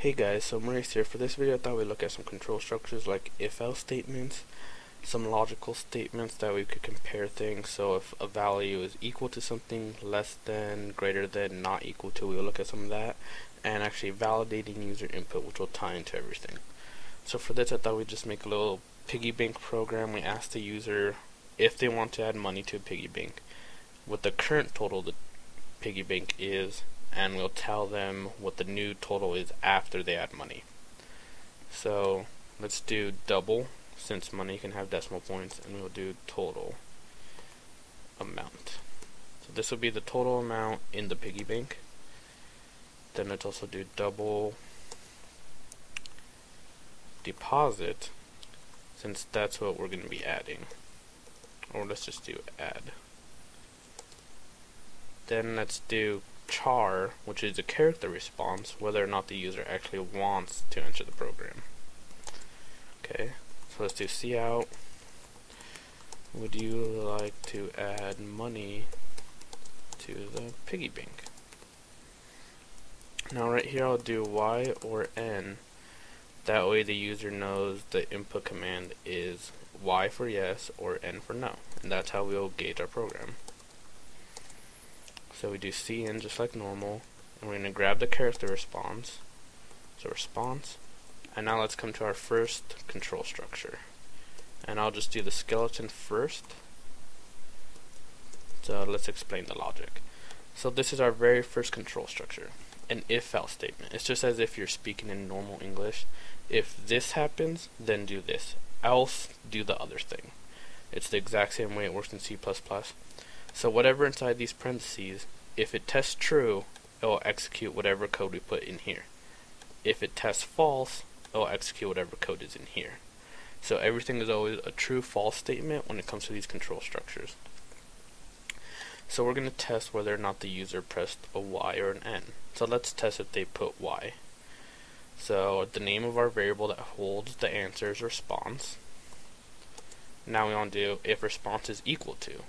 Hey guys, so Maurice here. For this video I thought we'd look at some control structures like if-else statements, some logical statements that we could compare things. So if a value is equal to something, less than, greater than, not equal to, we'll look at some of that, and actually validating user input, which will tie into everything. So for this I thought we'd just make a little piggy bank program. We ask the user if they want to add money to a piggy bank, what the current total of the piggy bank is, and we'll tell them what the new total is after they add money. So let's do double, since money can have decimal points, and we'll do total amount. So this will be the total amount in the piggy bank. Then let's also do double deposit, since that's what we're going to be adding. Or let's just do add. Then let's do char, which is a character response, whether or not the user actually wants to enter the program. Okay, so let's do cout. Would you like to add money to the piggy bank? Now right here I'll do y or n. That way the user knows the input command is y for yes or n for no, and that's how we'll gauge our program. So we do cin just like normal, and we're going to grab the character response, so response, and now let's come to our first control structure. And I'll just do the skeleton first. So let's explain the logic. So this is our very first control structure, an if-else statement. It's just as if you're speaking in normal English. If this happens, then do this, else do the other thing. It's the exact same way it works in C++. So whatever inside these parentheses, if it tests true, it will execute whatever code we put in here. If it tests false, it will execute whatever code is in here. So everything is always a true-false statement when it comes to these control structures. So we're going to test whether or not the user pressed a Y or an N. So let's test if they put Y. So the name of our variable that holds the answer is response. Now we want to do if response is equal to.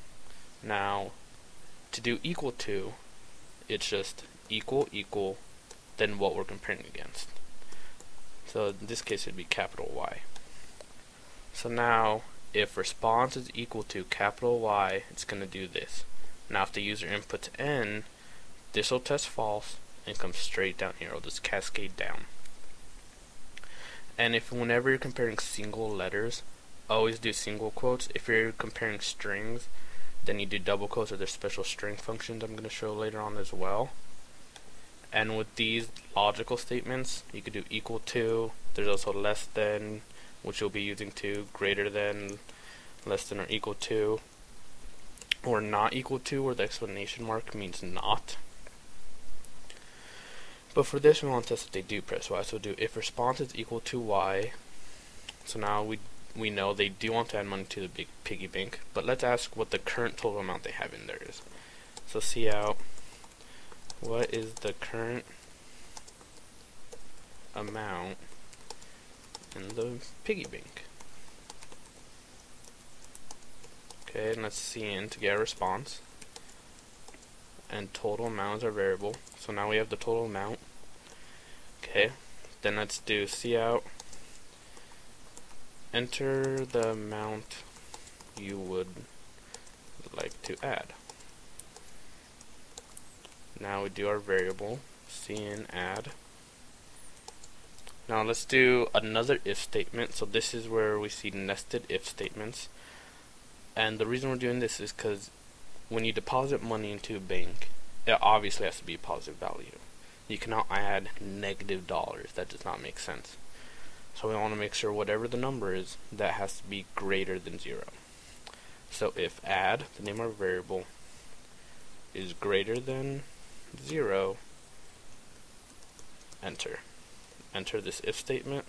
Now, to do equal to, it's just equal, then what we're comparing against. So in this case it would be capital Y. So now, if response is equal to capital Y, it's going to do this. Now if the user inputs N, this will test false and come straight down here. It'll just cascade down. And if whenever you're comparing single letters, always do single quotes. If you're comparing strings, then you do double quotes, or there's special string functions I'm going to show later on as well. And with these logical statements, you could do equal to, there's also less than, which you'll be using to, greater than, less than or equal to, or not equal to, where the exclamation mark means not. But for this we want to test if they do press Y, so we'll do if response is equal to Y. So now we know they do want to add money to the big piggy bank, but let's ask what the current total amount they have in there is. So cout, what is the current amount in the piggy bank? Okay, and let's cin to get a response, and total amount is our variable, so now we have the total amount. Okay, then let's do cout, enter the amount you would like to add. Now we do our variable, cin add. Now let's do another if statement. So this is where we see nested if statements. And the reason we're doing this is because when you deposit money into a bank, it obviously has to be a positive value. You cannot add negative dollars. That does not make sense. So we want to make sure whatever the number is, that has to be greater than 0. So if add, the name of our variable, is greater than 0, enter. Enter this if statement,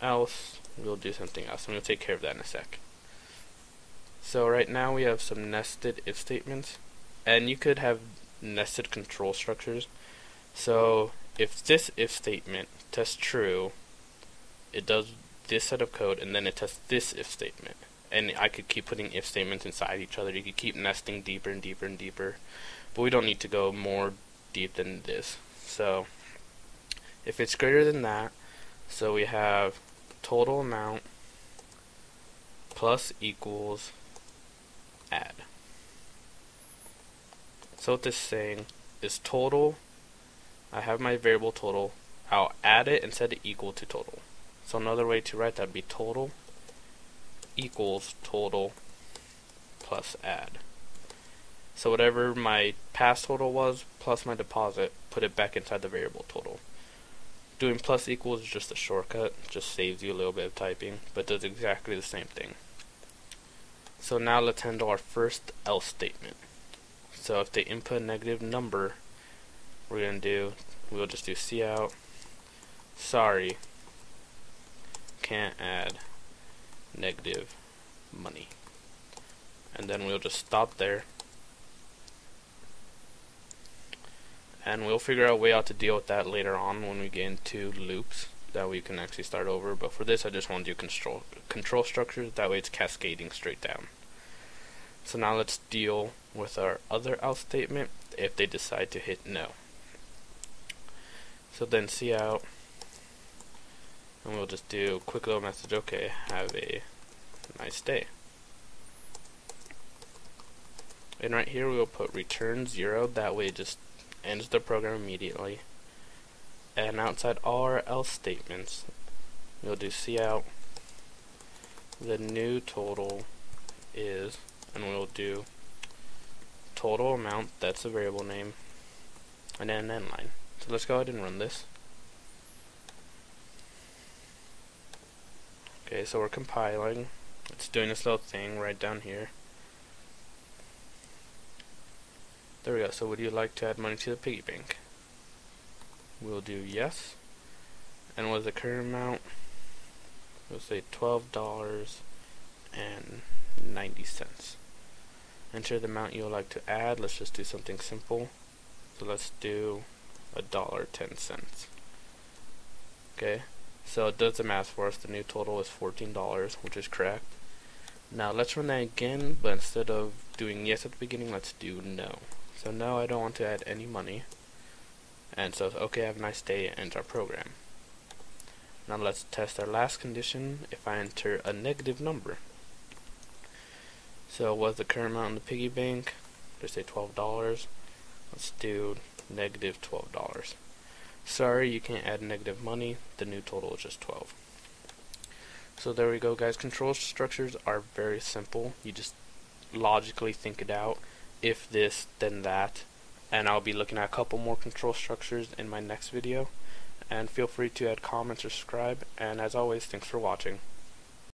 else we'll do something else, and we'll take care of that in a sec. So right now we have some nested if statements, and you could have nested control structures. So if this if statement tests true, it does this set of code, and then it tests this if statement. And I could keep putting if statements inside each other. You could keep nesting deeper and deeper and deeper, but we don't need to go more deep than this. So If it's greater than that, so we have total amount plus equals add. So what this is saying is total, I have my variable total, I'll add it and set it equal to total. So another way to write that would be total equals total plus add. So whatever my past total was plus my deposit, put it back inside the variable total. Doing plus equals is just a shortcut, just saves you a little bit of typing, but does exactly the same thing. So now let's handle our first else statement. So if they input a negative number, we'll just do cout, sorry, can't add negative money. And then we'll just stop there. And we'll figure out a way out to deal with that later on when we get into loops that we can actually start over. But for this, I just want to do control structures. That way it's cascading straight down. So now let's deal with our other else statement if they decide to hit no. So then cout, and we'll just do a quick little message, okay, have a nice day. And right here we will put return 0, that way it just ends the program immediately. And outside all our else statements, we'll do cout, the new total is, and we'll do total amount, that's the variable name, and then an endline. So let's go ahead and run this. Okay, so we're compiling. It's doing this little thing right down here. There we go. So would you like to add money to the piggy bank? We'll do yes. And with the current amount, we'll say $12.90. Enter the amount you would like to add. Let's just do something simple. So let's do $1.10. Okay, so it does the math for us. The new total is $14, which is correct. Now let's run that again, but instead of doing yes at the beginning, let's do no. So no, I don't want to add any money. And so okay, have a nice day, ends our program. Now let's test our last condition if I enter a negative number. So what's the current amount in the piggy bank? Just say $12. Let's do negative $12. Sorry, you can't add negative money. The new total is just 12. So there we go, guys. Control structures are very simple. You just logically think it out. If this, then that. And I'll be looking at a couple more control structures in my next video. And feel free to add comments or subscribe. And as always, thanks for watching.